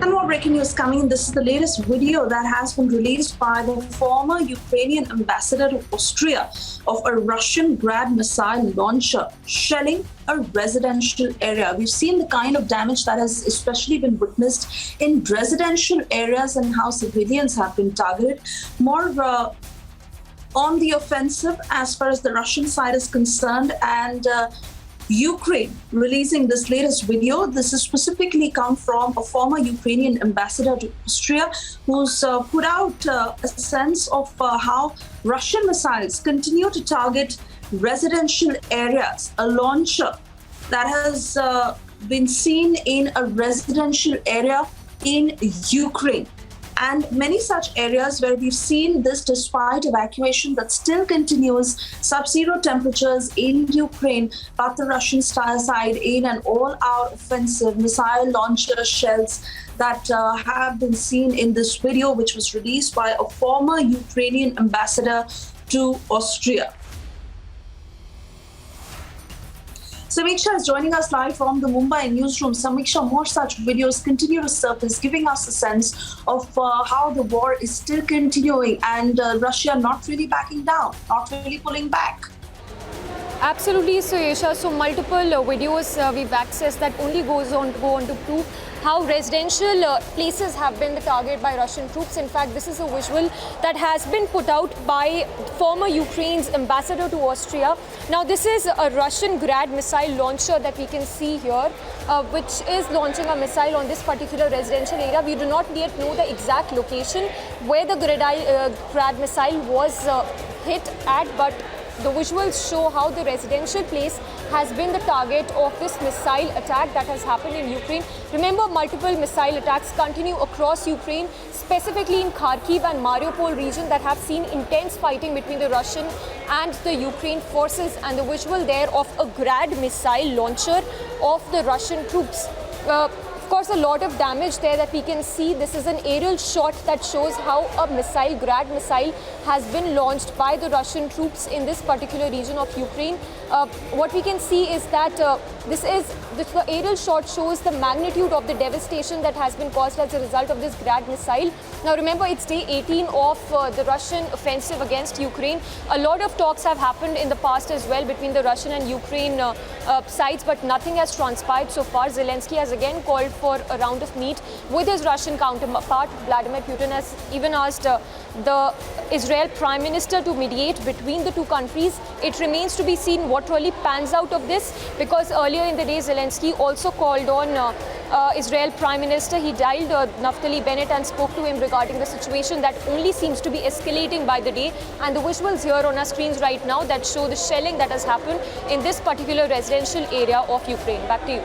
And more breaking news coming in. This is the latest video that has been released by the former Ukrainian ambassador to Austria of a Russian Grad missile launcher shelling a residential area. We've seen the kind of damage that has especially been witnessed in residential areas and how civilians have been targeted. More on the offensive as far as the Russian side is concerned, and Ukraine releasing this latest video. This has specifically come from a former Ukrainian ambassador to Austria who's put out a sense of how Russian missiles continue to target residential areas. A launcher that has been seen in a residential area in Ukraine. And many such areas where we've seen this despite evacuation that still continues, sub-zero temperatures in Ukraine, but the Russian side in an all-out offensive missile launcher shells that have been seen in this video, which was released by a former Ukrainian ambassador to Austria. Samiksha is joining us live from the Mumbai newsroom. Samiksha, more such videos continue to surface, giving us a sense of how the war is still continuing and Russia not really backing down, not really pulling back. Absolutely, Suesha. So multiple videos we've accessed that only go on to prove how residential places have been the target by Russian troops. In fact, this is a visual that has been put out by former Ukraine's ambassador to Austria. Now, this is a Russian Grad missile launcher that we can see here, which is launching a missile on this particular residential area. We do not yet know the exact location where the Grad missile was hit at, but the visuals show how the residential place has been the target of this missile attack that has happened in Ukraine. Remember, multiple missile attacks continue across Ukraine, specifically in Kharkiv and Mariupol region, that have seen intense fighting between the Russian and the Ukraine forces, and the visual there of a Grad missile launcher of the Russian troops. Of course, a lot of damage there that we can see. This is an aerial shot that shows how a Grad missile has been launched by the Russian troops in this particular region of Ukraine. What we can see is that the aerial shot shows the magnitude of the devastation that has been caused as a result of this Grad missile. Now remember, it's day 18 of the Russian offensive against Ukraine. A lot of talks have happened in the past as well between the Russian and Ukraine sides, but nothing has transpired so far. Zelensky has again called for a round of meet with his Russian counterpart. Vladimir Putin has even asked the Israel Prime Minister to mediate between the two countries. It remains to be seen what really pans out of this, because earlier in the day Zelensky also called on Israel Prime Minister. He dialed Naftali Bennett and spoke to him regarding the situation that only seems to be escalating by the day. And the visuals here on our screens right now that show the shelling that has happened in this particular residential area of Ukraine. Back to you.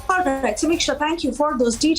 All right, Samiksha, thank you for those details.